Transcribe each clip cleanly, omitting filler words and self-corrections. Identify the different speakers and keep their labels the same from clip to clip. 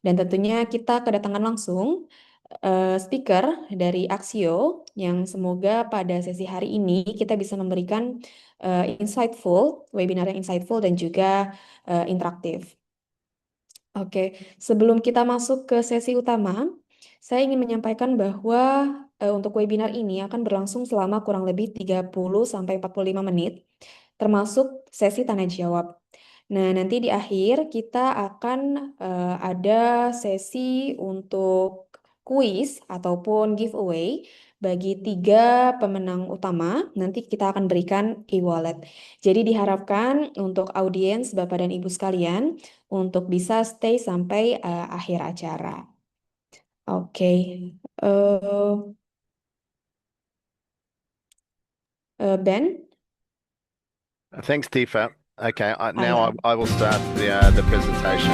Speaker 1: Dan tentunya kita kedatangan langsung speaker dari Ackcio yang semoga pada sesi hari ini kita bisa memberikan webinar yang insightful dan juga interaktif. Oke, sebelum kita masuk ke sesi utama, saya ingin menyampaikan bahwa untuk webinar ini akan berlangsung selama kurang lebih 30 sampai 45 menit, termasuk sesi tanya jawab. Nah, nanti di akhir kita akan ada sesi untuk kuis ataupun giveaway bagi 3 pemenang utama. Nanti kita akan berikan e-wallet. Jadi diharapkan untuk audiens Bapak dan Ibu sekalian untuk bisa stay sampai akhir acara. Oke. Eh, Ben?
Speaker 2: Thanks, Tifa. Okay,
Speaker 1: Ah
Speaker 2: now
Speaker 1: ya.
Speaker 2: I will start the presentation.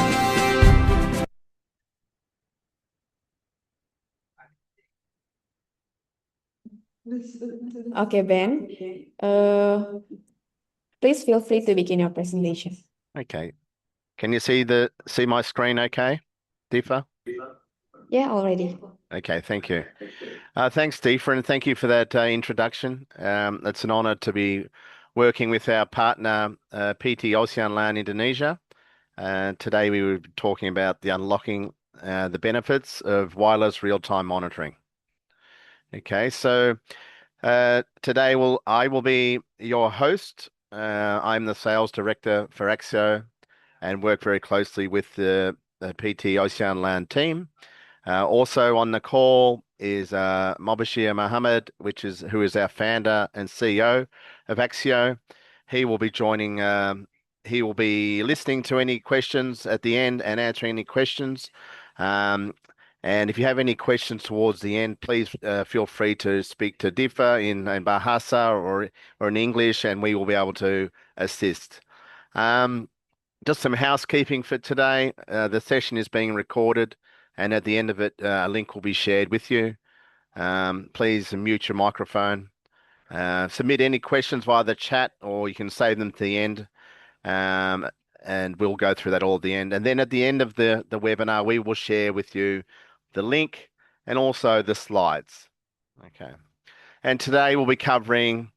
Speaker 1: Oke, Ben. Please feel free to begin your presentation.
Speaker 2: Okay, can you see my screen? Okay, Tifa.
Speaker 1: Yeah, already.
Speaker 2: Okay, thank you. Thanks, Tifa, and thank you for that introduction. It's an honor to be working with our partner, PT Oseanland Indonesia. Today we were talking about the unlocking the benefits of wireless real-time monitoring. Okay, so today I will be your host. I'm the sales director for Ackcio and work very closely with the PT Oceanland team. Also on the call is Mobashir Mohammed, who is our founder and CEO of Ackcio. He will be joining. He will be listening to any questions at the end and answering any questions. And if you have any questions towards the end, please feel free to speak to Difa in Bahasa or in English, and we will be able to assist. Just some housekeeping for today. The session is being recorded, and at the end of it, a link will be shared with you. Please mute your microphone. Submit any questions via the chat, or you can save them to the end. And we'll go through that all at the end. And then at the end of the webinar, we will share with you the link and also the slides. Okay. And today we'll be covering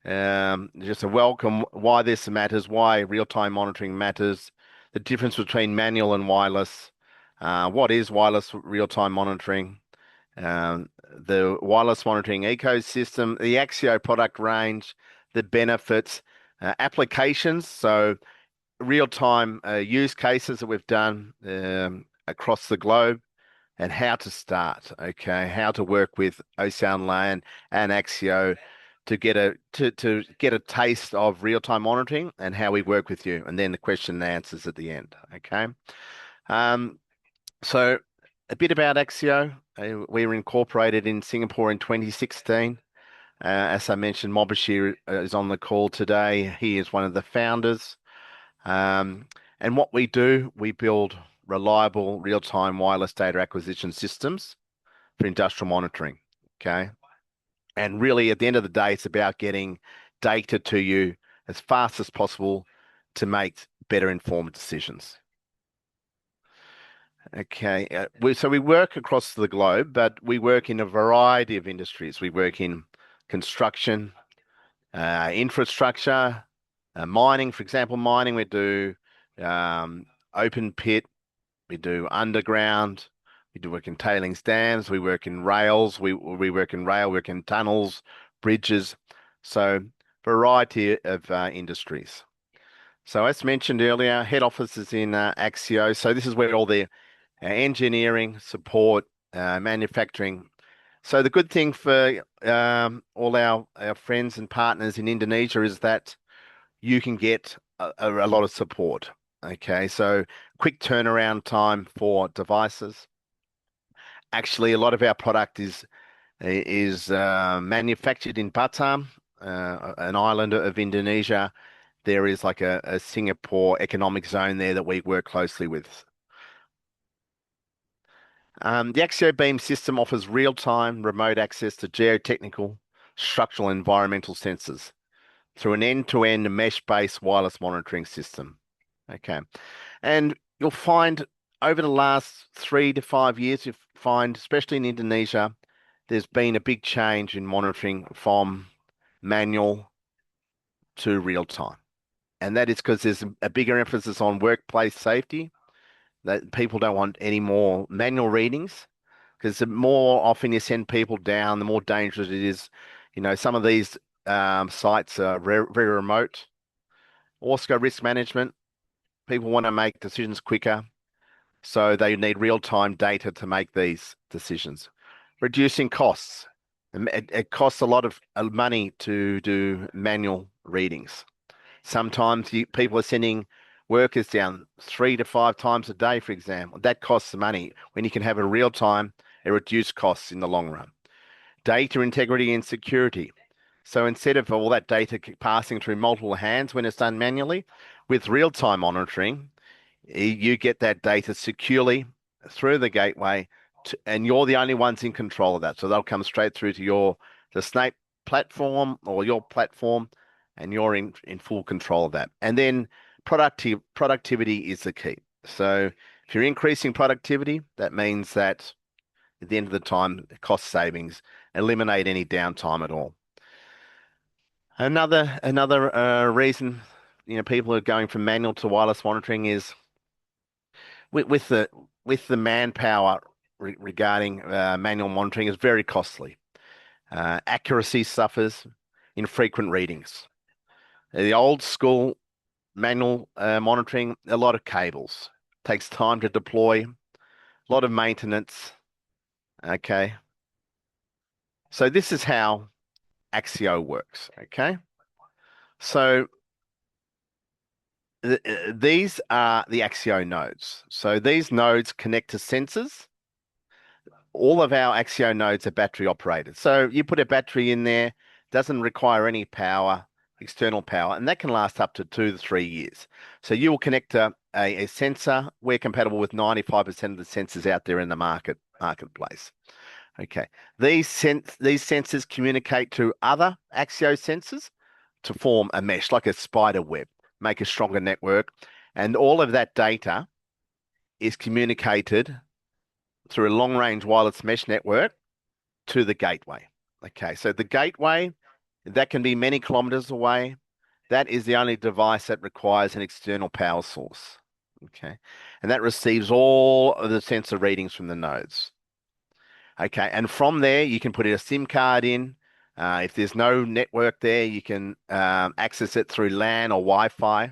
Speaker 2: just a welcome, why this matters, why real-time monitoring matters, the difference between manual and wireless, what is wireless real-time monitoring, the wireless monitoring ecosystem, the Ackcio product range, the benefits, applications, so real-time use cases that we've done across the globe, and how to start, okay, how to work with Oceanland and Ackcio to get a taste of real-time monitoring and how we work with you, and then the question and answers at the end, okay? So a bit about Ackcio. We were incorporated in Singapore in 2016. As I mentioned, Mobashir is on the call today. He is one of the founders. And what we do, we build reliable real-time wireless data acquisition systems for industrial monitoring, okay? And really, at the end of the day, it's about getting data to you as fast as possible to make better informed decisions. Okay, so we work across the globe, but we work in a variety of industries. We work in construction, infrastructure, mining. For example, mining, we do open pit, we do underground, we do work in tailings dams, we work in rails, we work in rail, work in tunnels, bridges, so variety of industries. So as mentioned earlier, head office is in Ackcio. So this is where all the engineering, support, manufacturing. So the good thing for all our friends and partners in Indonesia is that you can get a lot of support. Okay, so quick turnaround time for devices. Actually, a lot of our product is manufactured in Batam, an island of Indonesia. There is like a Singapore economic zone there that we work closely with. The Ackcio Beam system offers real-time remote access to geotechnical, structural, and environmental sensors through an end-to-end mesh-based wireless monitoring system. Okay, and you'll find over the last 3 to 5 years, you find, especially in Indonesia, there's been a big change in monitoring from manual to real time. And that is because there's a bigger emphasis on workplace safety, that people don't want any more manual readings, because the more often you send people down, the more dangerous it is. Some of these sites are very remote. Also, risk management. People want to make decisions quicker, so they need real-time data to make these decisions. Reducing costs. It costs a lot of money to do manual readings. Sometimes people are sending workers down 3 to 5 times a day, for example. That costs money. When you can have a real time, it reduces costs in the long run. Data integrity and security. So instead of all that data passing through multiple hands when it's done manually, with real time monitoring, you get that data securely through the gateway, and you're the only ones in control of that. So they'll come straight through to the Snape platform or your platform, and you're in full control of that. And then productivity is the key. So if you're increasing productivity, that means that at the end of the time, cost savings, eliminate any downtime at all. Another reason people are going from manual to wireless monitoring is with the manpower regarding manual monitoring is very costly. Accuracy suffers in frequent readings. The old school manual monitoring, a lot of cables, takes time to deploy, a lot of maintenance. Okay, so this is how Ackcio works. Okay, so these are the Ackcio nodes. So these nodes connect to sensors. All of our Ackcio nodes are battery operated. So you put a battery in there, doesn't require any power, external power, and that can last up to 2 to 3 years. So you will connect to a sensor. We're compatible with 95% of the sensors out there in the marketplace. Okay. These sensors communicate to other Ackcio sensors to form a mesh, like a spider web, make a stronger network. And all of that data is communicated through a long-range wireless mesh network to the gateway. Okay, so the gateway, that can be many kilometers away. That is the only device that requires an external power source. Okay, and that receives all of the sensor readings from the nodes. Okay, and from there, you can put a SIM card in. If there's no network there, you can access it through LAN or Wi-Fi,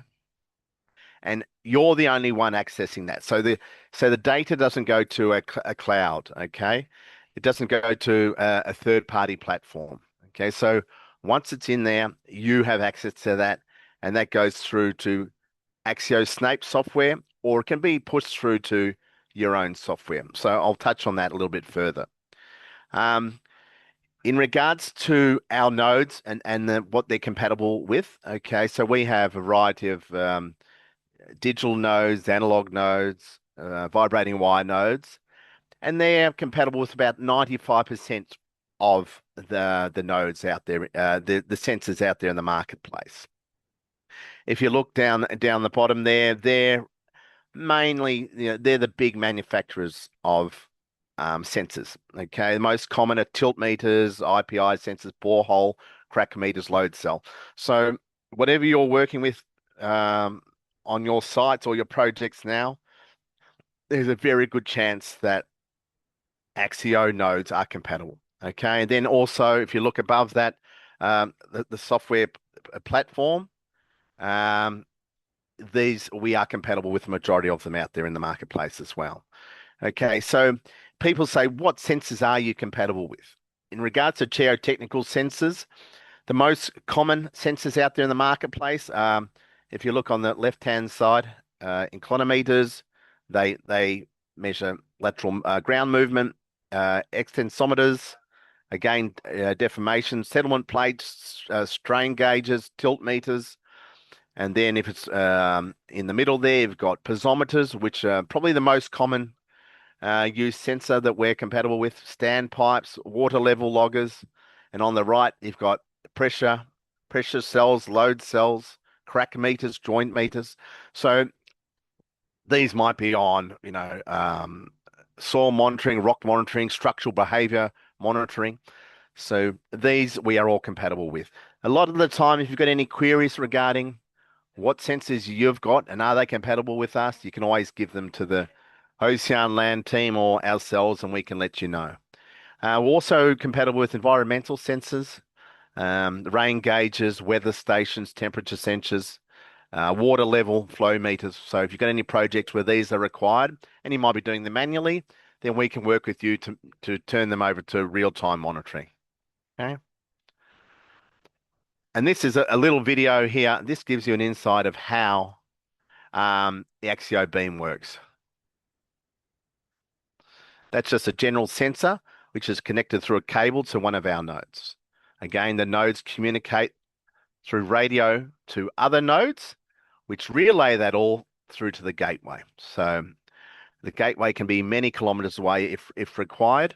Speaker 2: and you're the only one accessing that. So the data doesn't go to a cloud. Okay, it doesn't go to a third-party platform. Okay, so once it's in there, you have access to that, and that goes through to Ackcio Snape software, or it can be pushed through to your own software. So I'll touch on that a little bit further. In regards to our nodes and what they're compatible with, okay, so we have a variety of digital nodes, analog nodes, vibrating wire nodes, and they're compatible with about 95% of the nodes out there, the sensors out there in the marketplace. If you look down the bottom there, they're mainly, they're the big manufacturers of sensors. Okay, the most common are tilt meters, IPI sensors, borehole, crack meters, load cell. So whatever you're working with on your sites or your projects now, there's a very good chance that Ackcio nodes are compatible. Okay, and then also if you look above that, the software platform, um, these we are compatible with the majority of them out there in the marketplace as well. Okay, so people say, what sensors are you compatible with? In regards to geotechnical sensors, the most common sensors out there in the marketplace, if you look on the left-hand side, inclinometers, they measure lateral ground movement, extensometers, again, deformation, settlement plates, strain gauges, tilt meters, and then if it's in the middle there, you've got piezometers, which are probably the most common used sensor that we're compatible with, standpipes, water level loggers, and on the right, you've got pressure cells, load cells, crack meters, joint meters. So these might be on, soil monitoring, rock monitoring, structural behavior monitoring. So these we are all compatible with. A lot of the time, if you've got any queries regarding what sensors you've got and are they compatible with us, you can always give them to the Oceanland team or ourselves, and we can let you know. We're also compatible with environmental sensors, rain gauges, weather stations, temperature sensors, water level, flow meters. So if you've got any projects where these are required and you might be doing them manually, then we can work with you to turn them over to real-time monitoring. Okay. And this is a little video here. This gives you an insight of how the Ackcio beam works. That's just a general sensor, which is connected through a cable to one of our nodes. Again, the nodes communicate through radio to other nodes, which relay that all through to the gateway. So the gateway can be many kilometers away if required.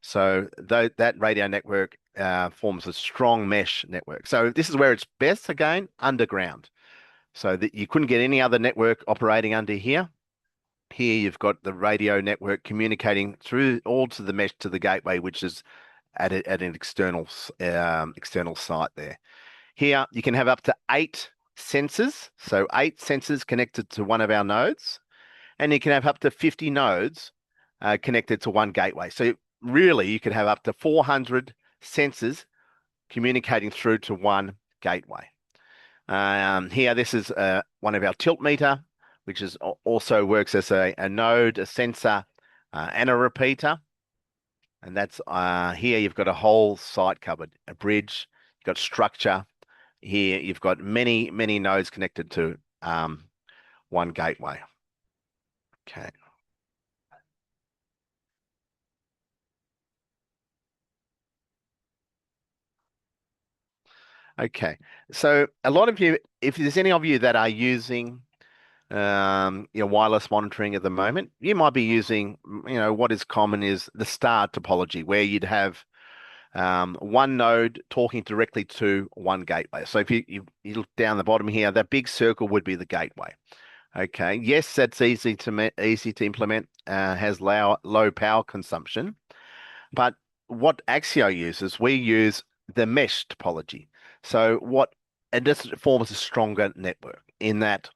Speaker 2: So that radio network forms a strong mesh network. So this is where it's best, again, underground. So that you couldn't get any other network operating under here. Here you've got the radio network communicating through all to the mesh to the gateway, which is at an external site there. Here you can have up to 8 sensors, so 8 sensors connected to one of our nodes, and you can have up to 50 nodes connected to one gateway. So really, you could have up to 400 sensors communicating through to one gateway. Here, this is one of our tilt meter, which is also works as a node, a sensor, and a repeater. And that's here you've got a whole site covered, a bridge, you've got structure. Here you've got many, many nodes connected to one gateway. Okay. Okay. So a lot of you, if there's any of you that are using wireless monitoring at the moment, you might be using, what is common is the star topology, where you'd have one node talking directly to one gateway. So if you look down the bottom here, that big circle would be the gateway. Okay. Yes, that's easy to implement, has low power consumption. But what Ackcio uses, we use the mesh topology. So and this forms a stronger network in that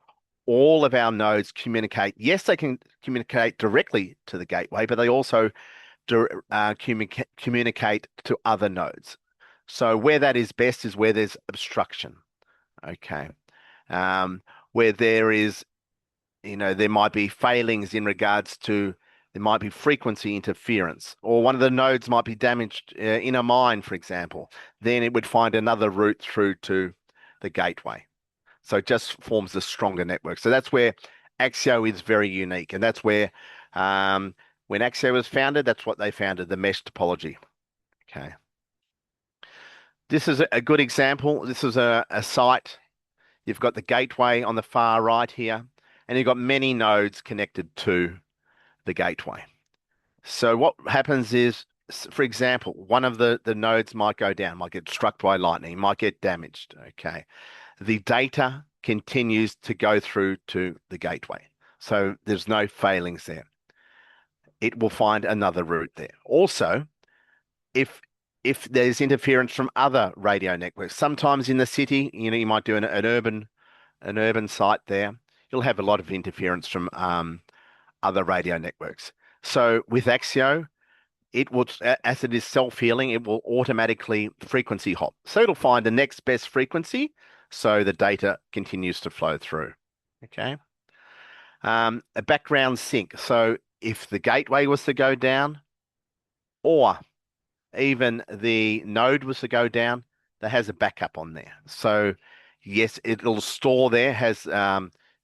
Speaker 2: all of our nodes communicate. Yes, they can communicate directly to the gateway, but they also communicate to other nodes. So where that is best is where there's obstruction. Okay. Where there is, there might be failings in regards to, there might be frequency interference, or one of the nodes might be damaged in a mine, for example, then it would find another route through to the gateway. So it just forms a stronger network. So that's where Ackcio is very unique. And that's where, when Ackcio was founded, that's what they founded, the mesh topology. Okay. This is a good example. This is a site. You've got the gateway on the far right here, and you've got many nodes connected to the gateway. So what happens is, for example, one of the nodes might go down, might get struck by lightning, might get damaged. Okay. The data continues to go through to the gateway. So there's no failings there. It will find another route there. Also, if there's interference from other radio networks, sometimes in the city, you might do an urban site there. You'll have a lot of interference from other radio networks. So with Ackcio, it will, as it is self-healing, it will automatically frequency hop. So it'll find the next best frequency, so the data continues to flow through. Okay. A background sync. So if the gateway was to go down, or even the node was to go down, that has a backup on there. So yes, it'll store there, has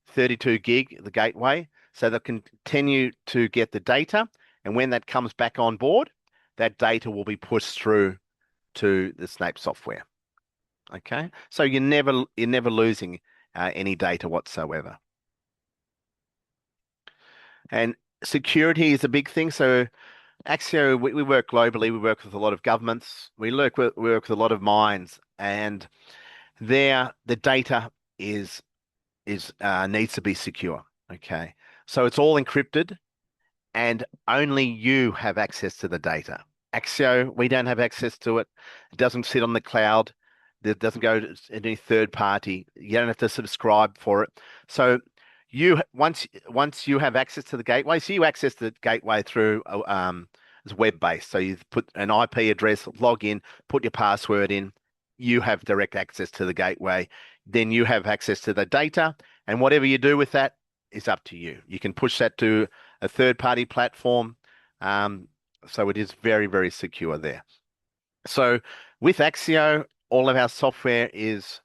Speaker 2: 32 gig, the gateway, so they'll continue to get the data. And when that comes back on board, that data will be pushed through to the Snape software. Okay, so you're never losing any data whatsoever. And security is a big thing. So Ackcio, we work globally. We work with a lot of governments. We work with a lot of mines, and the data is needs to be secure. Okay, So it's all encrypted and only you have access to the data. Ackcio, we don't have access to it. It doesn't sit on the cloud. It doesn't go to any third party. You don't have to subscribe for it. So you once you have access to the gateway, so you access the gateway through it's web based. So you put an IP address, log in, put your password in. You have direct access to the gateway. Then you have access to the data, and whatever you do with that is up to you. You can push that to a third-party platform. Um, so it is very, very secure there. So with Ackcio, all of our software is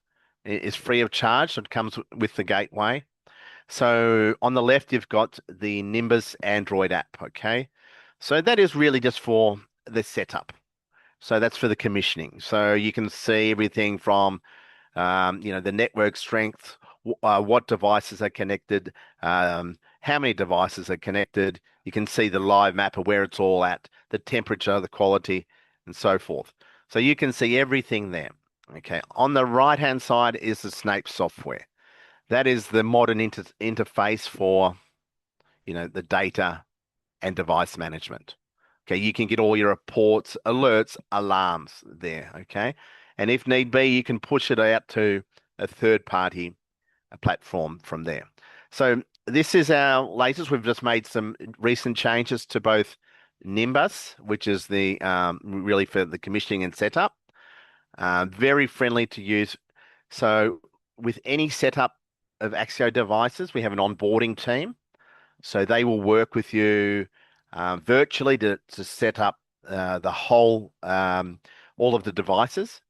Speaker 2: free of charge. It comes with the gateway. So on the left, you've got the Nimbus Android app. Okay, so that is really just for the setup. So that's for the commissioning. So you can see everything from the network strength, what devices are connected, how many devices are connected. You can see the live map of where it's all at, the temperature, the quality, and so forth. So you can see everything there. Okay. On the right-hand side is the Snape software. That is the modern interface for, the data and device management. Okay, you can get all your reports, alerts, alarms there. Okay, and if need be, you can push it out to a third party platform from there. So this is our latest. We've just made some recent changes to both Nimbus, which is the really for the commissioning and setup. Very friendly to use. So with any setup of Ackcio devices, we have an onboarding team. So they will work with you virtually to set up the whole all of the devices,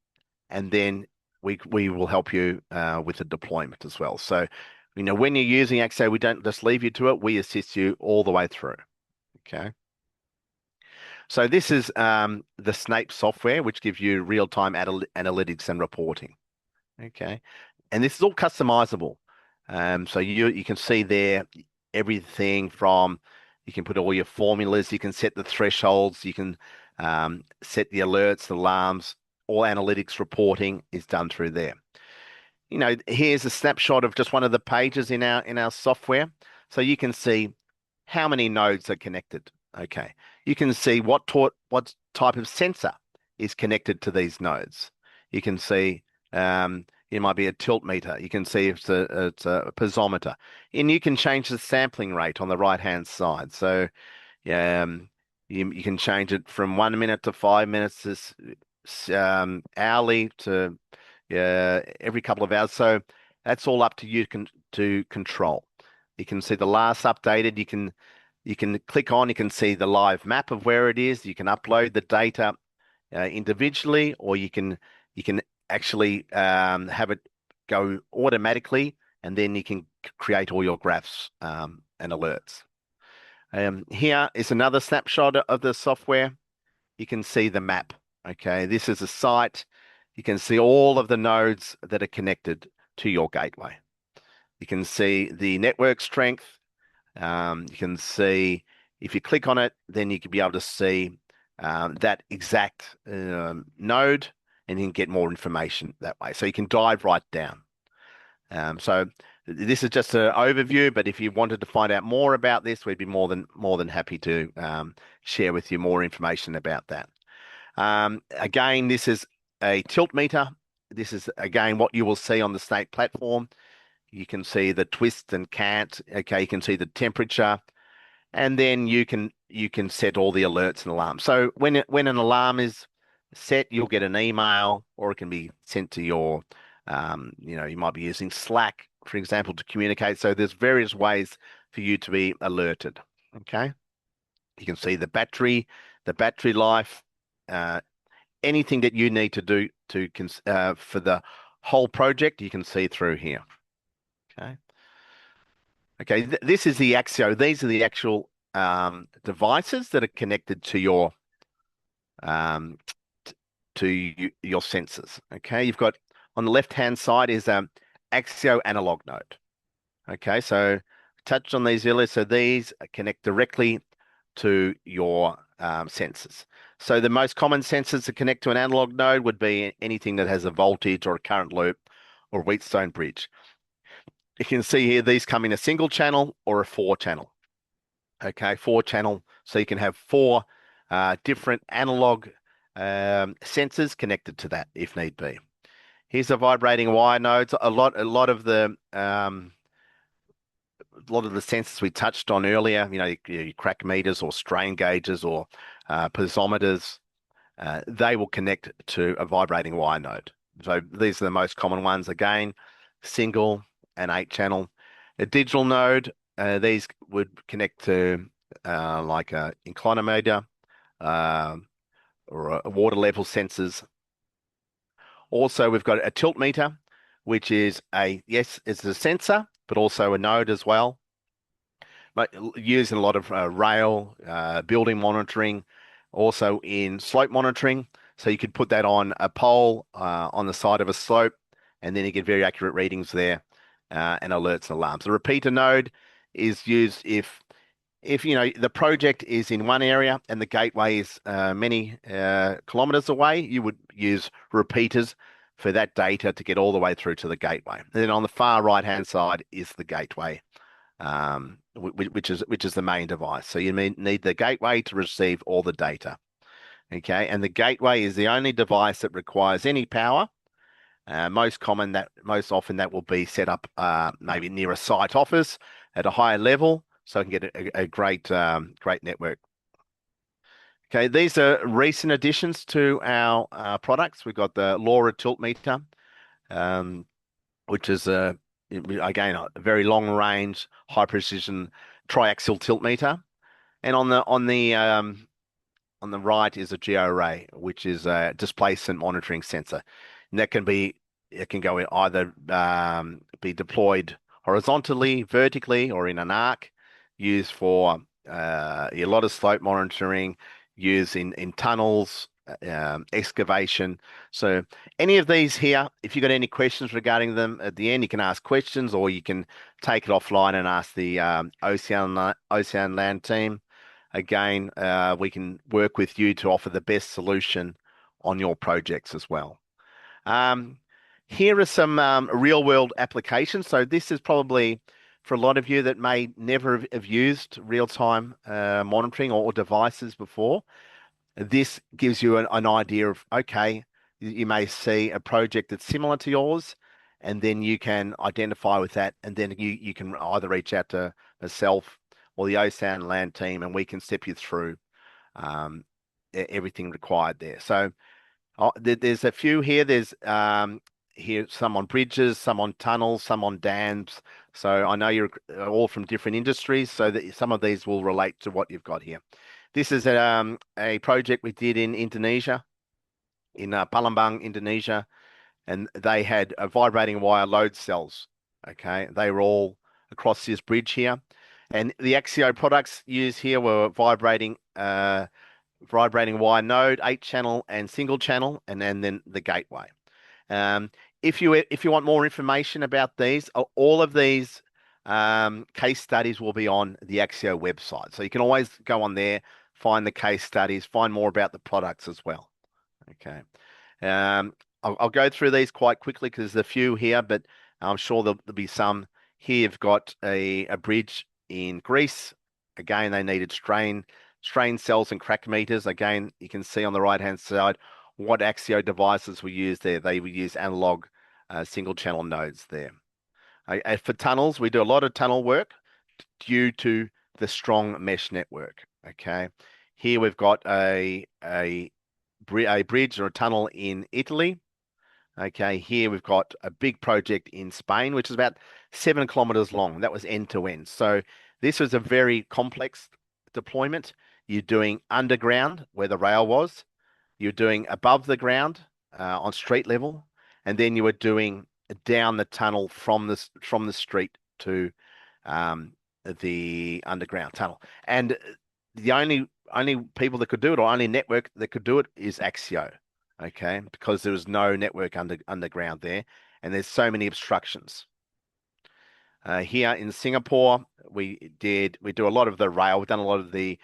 Speaker 2: and then we will help you with the deployment as well. So, when you're using Ackcio, we don't just leave you to it. We assist you all the way through. Okay. So this is the Snape software, which gives you real-time analytics and reporting. Okay. And this is all customizable. So you can see there everything from you can put all your formulas, you can set the thresholds, you can set the alerts, the alarms, all analytics reporting is done through there. Here's a snapshot of just one of the pages in our software. So you can see how many nodes are connected. Okay. You can see what type of sensor is connected to these nodes. You can see it might be a tilt meter. You can see if it's a piezometer, and you can change the sampling rate on the right-hand side. So you can change it from 1 minute to 5 minutes, hourly to every couple of hours. So that's all up to you to control. You can see the last updated. You can click on. You can see the live map of where it is. You can upload the data individually, or you can actually have it go automatically, and then you can create all your graphs and alerts. Here is another snapshot of the software. You can see the map. Okay, this is a site. You can see all of the nodes that are connected to your gateway. You can see the network strength. You can see if you click on it, then you can be able to see that exact node, and you can get more information that way. So you can dive right down. So this is just an overview, but if you wanted to find out more about this, we'd be more than happy to share with you more information about that. Again, this is a tilt meter. This is again what you will see on the Snape platform. You can see the twist and cant. Okay, you can see the temperature, and then you can set all the alerts and alarms. So when an alarm is set, you'll get an email, or it can be sent to your, you might be using Slack, for example, to communicate. So there's various ways for you to be alerted. Okay, you can see the battery life, anything that you need to do for the whole project, you can see through here. Okay. Okay, this is the Ackcio. These are the actual devices that are connected to your um, your sensors. Okay, you've got on the left-hand side is Ackcio analog node. Okay, so touched on these earlier. So these connect directly to your sensors. So the most common sensors that connect to an analog node would be anything that has a voltage or a current loop or Wheatstone bridge. You can see here these come in a single channel or a four channel. Okay, four channel, so you can have four different analog sensors connected to that if need be. Here's the vibrating wire nodes. A lot of the sensors we touched on earlier, your crack meters or strain gauges or piezometers, they will connect to a vibrating wire node. So these are the most common ones. Again, single and eight channel. A digital node, these would connect to like a inclinometer uh, or a water level sensors. Also, we've got a tilt meter, which is yes, it's a sensor, but also a node as well. But used in a lot of rail, building monitoring, also in slope monitoring. So you could put that on a pole on the side of a slope, and then you get very accurate readings there and alerts and alarms. The repeater node is used if the project is in one area and the gateway is many kilometers away. You would use repeaters for that data to get all the way through to the gateway. And then on the far right hand side is the gateway, which is the main device. So you need the gateway to receive all the data. Okay, and the gateway is the only device that requires any power. Most often that will be set up maybe near a site office at a higher level, so I can get a great network. Okay, these are recent additions to our products. We've got the LoRa tilt meter, um, which is again a very long range, high precision triaxial tilt meter, and on the right is a GeoRay, which is a displacement monitoring sensor. And it can go in either be deployed horizontally, vertically, or in an arc, used for a lot of slope monitoring, used in tunnels, excavation. So any of these here, if you've got any questions regarding them at the end, you can ask questions or you can take it offline and ask the Oceanland team. Again, we can work with you to offer the best solution on your projects as well. Um, Here are some real world applications. So this is probably for a lot of you that may never have used real-time monitoring or devices before. This gives you an idea of, okay, you may see a project that's similar to yours, and then you can identify with that, and then you can either reach out to myself or the Oceanland team, and we can step you through um, everything required there. So there's a few here. There's here some on bridges, some on tunnels, some on dams. So I know you're all from different industries, so that some of these will relate to what you've got here. This is a project we did in Indonesia, in Palembang, Indonesia, and they had vibrating wire load cells. Okay, they were all across this bridge here, and the Ackcio products used here were vibrating wire node, 8 channel and single channel, and then the gateway. Um, if you want more information about these, all of these case studies will be on the Ackcio website. So you can always go on there, find the case studies, find more about the products as well. Okay. Um, I'll go through these quite quickly because there's a few here, but I'm sure there'll be some. Here you've got a bridge in Greece. Again, they needed strain cells and crack meters. Again, you can see on the right-hand side what Ackcio devices were used there. They would use analog single channel nodes there. For tunnels, we do a lot of tunnel work due to the strong mesh network. Okay. Here we've got a bridge or a tunnel in Italy. Okay, here we've got a big project in Spain, which is about 7 kilometers long. That was end to end. So this was a very complex deployment. You're doing underground where the rail was. You're doing above the ground on street level, and then you were doing down the tunnel from the street to um, the underground tunnel. And the only people that could do it, or only network that could do it, is Ackcio. Okay, because there was no network underground there, and there's so many obstructions. Here in Singapore, we do a lot of the rail. We've done a lot of the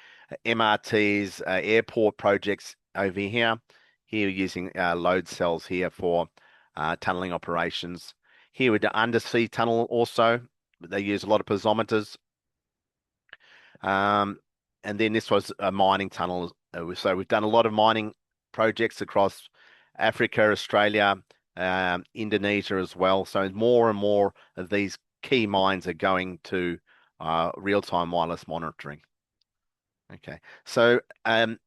Speaker 2: MRTs, airport projects over here. Here using load cells here for tunneling operations. Here with the undersea tunnel also, they use a lot of piezometers. Um, and then this was a mining tunnel. So we've done a lot of mining projects across Africa, Australia, Indonesia as well. So more and more of these key mines are going to real-time wireless monitoring. Okay, so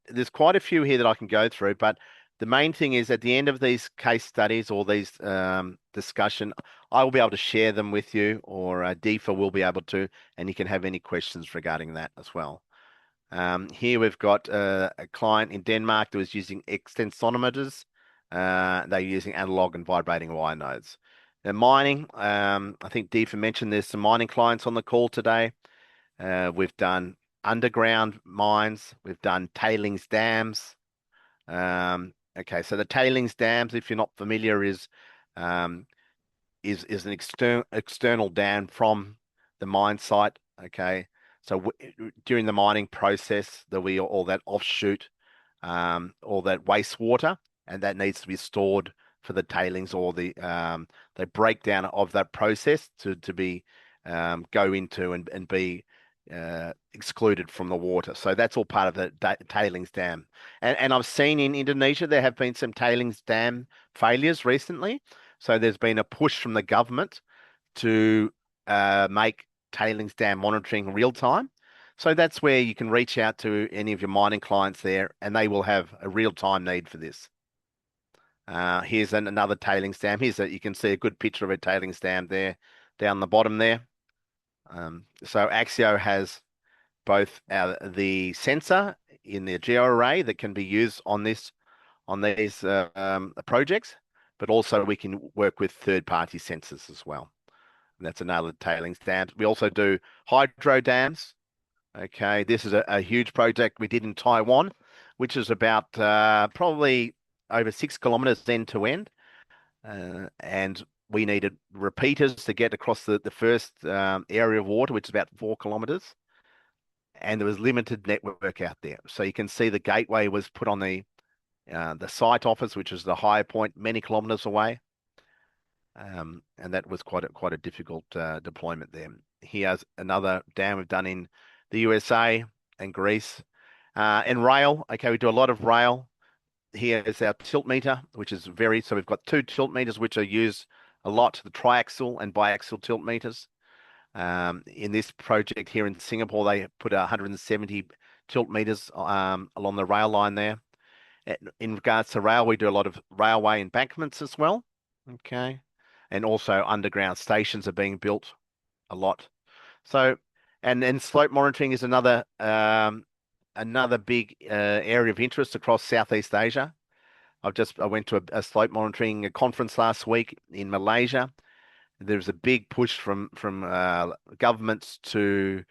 Speaker 2: there's quite a few here that I can go through, but the main thing is at the end of these case studies or these discussion, I will be able to share them with you, or Deepa will be able to, and you can have any questions regarding that as well. Here we've got a client in Denmark that was using extensometers. They're using analog and vibrating wire nodes. The mining, I think Deepa mentioned there's some mining clients on the call today. We've done underground mines. We've done tailings dams. Okay, so the tailings dams, if you're not familiar, um, is an external dam from the mine site. Okay, so during the mining process, there'll be all that offshoot, all that wastewater, and that needs to be stored for the tailings or the breakdown of that process to be go into and be excluded from the water. So that's all part of the tailings dam. And I've seen in Indonesia there have been some tailings dam failures recently. So there's been a push from the government to make tailings dam monitoring real time. So that's where you can reach out to any of your mining clients there, and they will have a real time need for this. Here's another tailings dam. You can see a good picture of a tailings dam there down the bottom there. So Ackcio has both the sensor in the geo array that can be used on these projects, but also we can work with third-party sensors as well. And that's another tailings dam. We also do hydro dams. Okay, this is a huge project we did in Taiwan, which is about probably over 6 kilometers end to end. And we needed repeaters to get across the first area of water, which is about 4 kilometers. And there was limited network out there. So you can see the gateway was put on the site office, which is the high point many kilometers away. And that was quite a difficult deployment there. Here's another dam we've done in the USA and Greece. And rail, okay, we do a lot of rail. Here is our tilt meter, which is so we've got 2 tilt meters which are used a lot, the triaxial and biaxial tilt meters. In this project here in Singapore, they put 170 tilt meters along the rail line there. In regards to rail, we do a lot of railway embankments as well. Okay. And also underground stations are being built a lot. So, and then slope monitoring is another big area of interest across Southeast Asia. I went to a slope monitoring conference last week in Malaysia. There's a big push from governments to,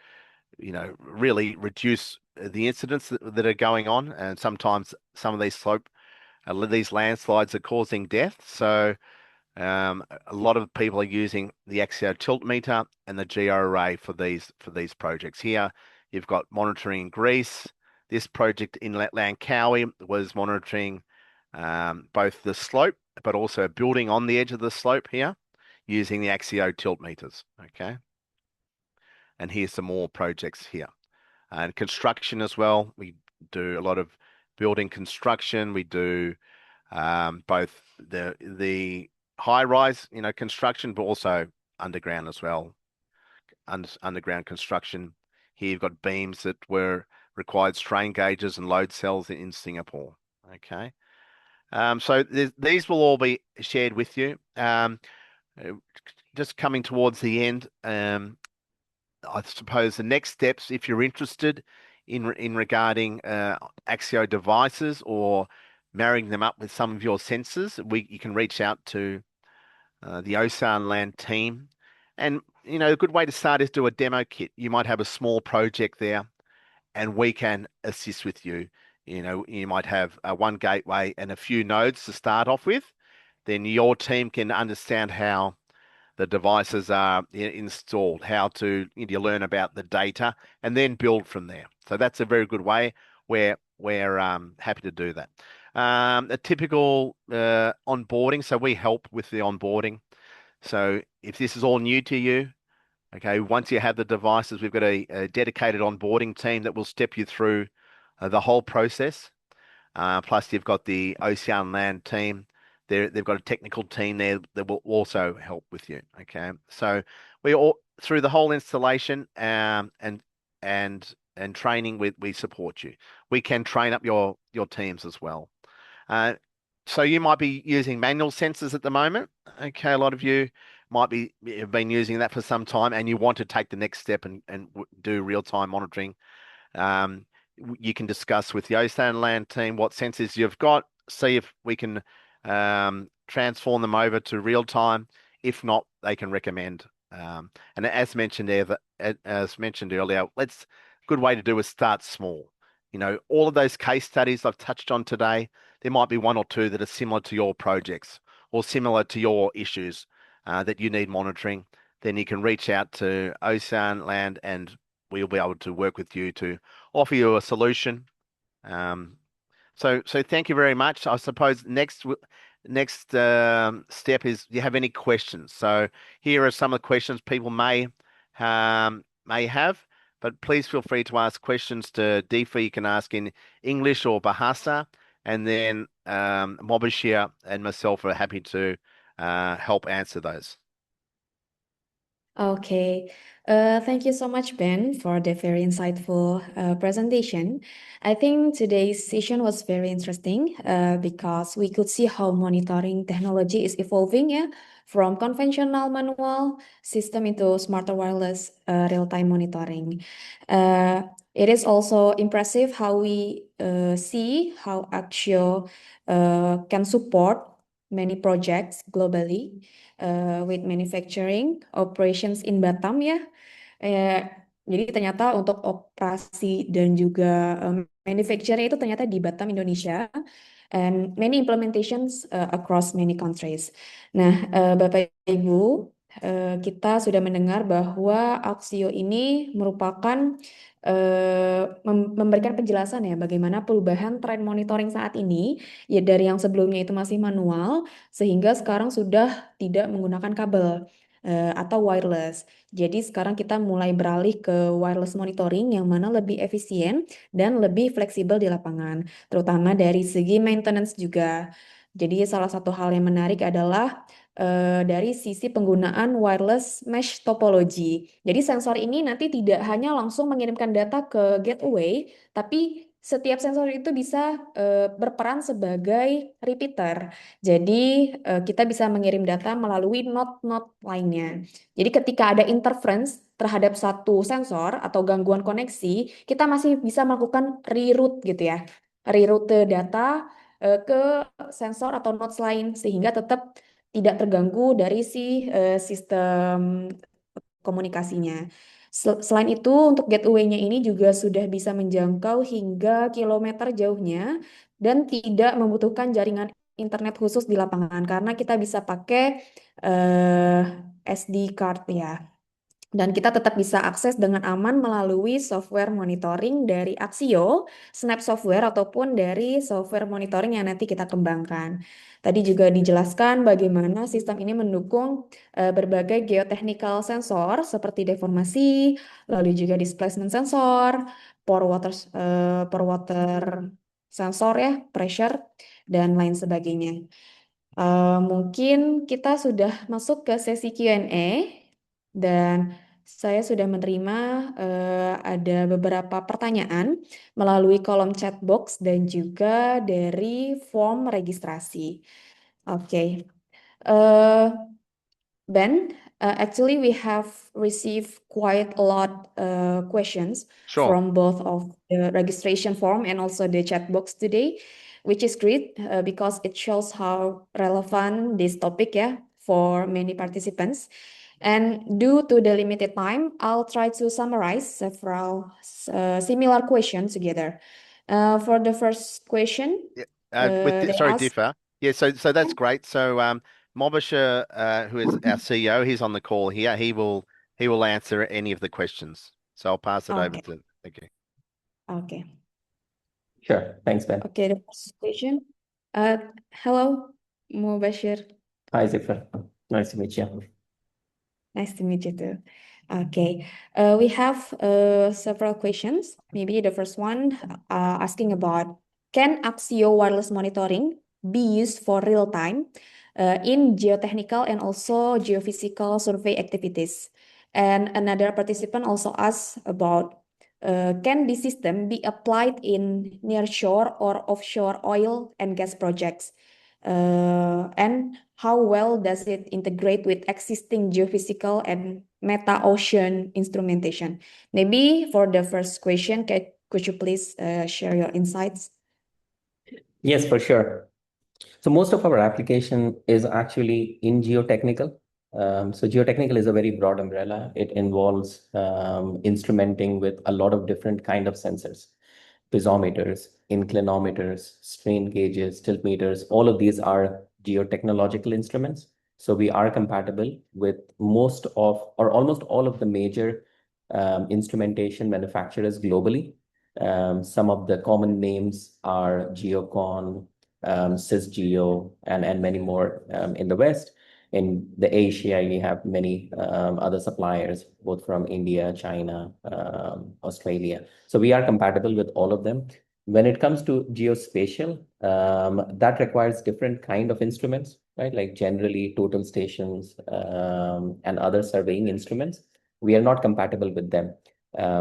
Speaker 2: really reduce the incidents that are going on, and sometimes some of these landslides are causing death. So a lot of people are using the Ackcio tilt meter and the geo array for these projects. Here you've got monitoring in Greece. This project in Langkawi was monitoring both the slope, but also a building on the edge of the slope here using the Ackcio tilt meters. Okay. And here's some more projects here. And construction as well. We do a lot of building construction. We do both the high rise, construction, but also underground as well. Underground construction. Here you've got beams that required strain gauges and load cells in Singapore. Okay. So these will all be shared with you. Just coming towards the end, I suppose the next steps, if you're interested in regarding Ackcio devices or marrying them up with some of your sensors, you can reach out to the Oseanland team. And a good way to start is do a demo kit. You might have a small project there, and we can assist with you. You might have one gateway and a few nodes to start off with. Then your team can understand how the devices are installed, how to learn about the data, and then build from there. So that's a very good way. We're happy to do that. A typical onboarding. So we help with the onboarding. So if this is all new to you, okay, once you have the devices, we've got a dedicated onboarding team that will step you through the whole process. Plus, you've got the Oceanland team. They've got a technical team there that will also help with you. Okay, so we all through the whole installation and training, we support you. We can train up your teams as well. Uh, so you might be using manual sensors at the moment. Okay, a lot of you might be have been using that for some time, and you want to take the next step and do real time monitoring. Um, you can discuss with the Oceanland team what sensors you've got, see if we can transform them over to real time. If not, they can recommend. And as mentioned there, as mentioned earlier, good way to do is start small. You know, all of those case studies I've touched on today, there might be one or two that are similar to your projects or similar to your issues that you need monitoring. Then you can reach out to Oceanland and we'll be able to work with you to offer you a solution. Um, so thank you very much. I suppose next step is, do you have any questions? So here are some of the questions people may have, but please feel free to ask questions to Deepa. You can ask in English or Bahasa, and then Mobashir and myself are happy to help answer those.
Speaker 1: Okay, thank you so much, Ben, for the very insightful presentation. I think today's session was very interesting because we could see how monitoring technology is evolving, yeah, from conventional manual system into smarter wireless real-time monitoring. Uh, it is also impressive how we see how Ackcio can support many projects globally with manufacturing operations in Batam ya. Eh, jadi ternyata untuk operasi dan juga manufacturing itu ternyata di Batam, Indonesia, and many implementations across many countries. Nah, Bapak Ibu, kita sudah mendengar bahwa Aksio ini merupakan memberikan penjelasan ya bagaimana perubahan tren monitoring saat ini ya dari yang sebelumnya itu masih manual sehingga sekarang sudah tidak menggunakan kabel atau wireless. Jadi sekarang kita mulai beralih ke wireless monitoring yang mana lebih efisien dan lebih fleksibel di lapangan, terutama dari segi maintenance juga. Jadi salah satu hal yang menarik adalah dari sisi penggunaan wireless mesh topology. Jadi sensor ini nanti tidak hanya langsung mengirimkan data ke gateway, tapi setiap sensor itu bisa berperan sebagai repeater. Jadi kita bisa mengirim data melalui node-node lainnya. Jadi ketika ada interference terhadap satu sensor atau gangguan koneksi, kita masih bisa melakukan reroute gitu ya. Reroute data ke sensor atau nodes lain sehingga tetap tidak terganggu dari si sistem komunikasinya. Selain itu, untuk gateway-nya ini juga sudah bisa menjangkau hingga kilometer jauhnya dan tidak membutuhkan jaringan internet khusus di lapangan karena kita bisa pakai eh, SD card ya. Dan kita tetap bisa akses dengan aman melalui software monitoring dari Ackcio, Snap Software, ataupun dari software monitoring yang nanti kita kembangkan. Tadi juga dijelaskan bagaimana sistem ini mendukung berbagai geotechnical sensor seperti deformasi, lalu juga displacement sensor, pore water sensor ya, pressure, dan lain sebagainya. Mungkin kita sudah masuk ke sesi Q&A dan saya sudah menerima ada beberapa pertanyaan melalui kolom chat box dan juga dari form registrasi. Oke, eh, Ben, actually we have received quite a lot questions
Speaker 2: Sure.
Speaker 1: from both of the registration form and also the chat box today, which is great because it shows how relevant this topic yeah for many participants. And due to the limited time, I'll try to summarize several similar questions together. For the first question,
Speaker 2: Yeah.
Speaker 1: they
Speaker 2: Sorry,
Speaker 1: ask.
Speaker 2: Differ. Yeah, so that's great. So Mobisher, who is our CEO, he's on the call here. He will answer any of the questions. So I'll pass it over
Speaker 1: Okay,
Speaker 2: to. Thank you.
Speaker 1: okay.
Speaker 3: Sure. Thanks, Ben.
Speaker 1: Okay, the first question. Uh, Hello, Mubashir.
Speaker 3: Hi, Ziffer. Nice to meet you.
Speaker 1: Nice to meet you too. Okay, we have several questions. Maybe the first one asking about, can Ackcio wireless monitoring be used for real time in geotechnical and also geophysical survey activities? And another participant also asked about, can this system be applied in nearshore or offshore oil and gas projects? And how well does it integrate with existing geophysical and meta-ocean instrumentation? Maybe for the first question, could you please share your insights?
Speaker 3: Yes, for sure. So most of our application is actually in geotechnical. So geotechnical is a very broad umbrella. It involves instrumenting with a lot of different kind of sensors, piezometers, inclinometers, strain gauges, tilt meters. All of these are geotechnological instruments. So we are compatible with most of, or almost all of the major instrumentation manufacturers globally. Some of the common names are Geocon, SysGeo, and many more in the West. In the Asia, we have many other suppliers, both from India, China, Australia. So we are compatible with all of them. When it comes to geospatial, that requires different kind of instruments, right? Like generally total stations and other surveying instruments. We are not compatible with them.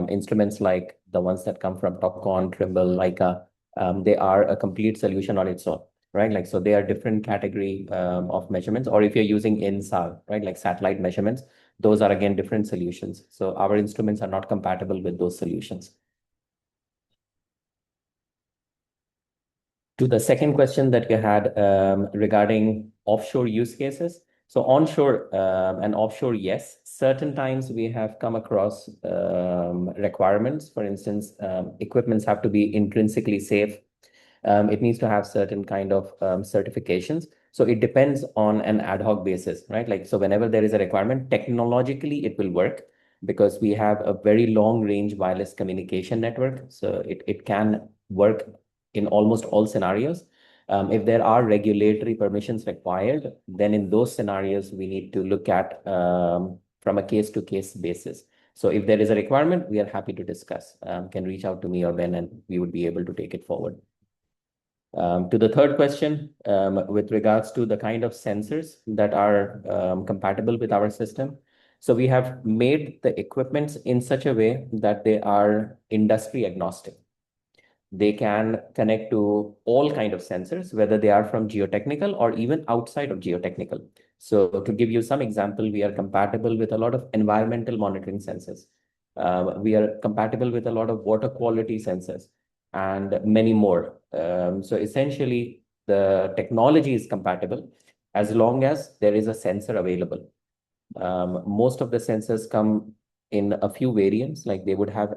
Speaker 3: Instruments like the ones that come from Topcon, Trimble, Leica, they are a complete solution on its own, right? Like, so they are different category of measurements. Or if you're using INSAR, right, like satellite measurements, those are again different solutions. So our instruments are not compatible with those solutions. To the second question that you had regarding offshore use cases. So onshore and offshore, yes. Certain times we have come across requirements. For instance, equipments have to be intrinsically safe. It needs to have certain kind of certifications. So it depends on an ad hoc basis, right? Like, so whenever there is a requirement, technologically it will work because we have a very long range wireless communication network. So it can work in almost all scenarios. If there are regulatory permissions required, then in those scenarios, we need to look at from a case-to-case basis. So if there is a requirement, we are happy to discuss. Can reach out to me or Ben, and we would be able to take it forward. To the third question, with regards to the kind of sensors that are compatible with our system. So we have made the equipments in such a way that they are industry agnostic. They can connect to all kind of sensors, whether they are from geotechnical or even outside of geotechnical. So to give you some example, we are compatible with a lot of environmental monitoring sensors. We are compatible with a lot of water quality sensors and many more. So essentially, the technology is compatible as long as there is a sensor available. Most of the sensors come in a few variants, like they would have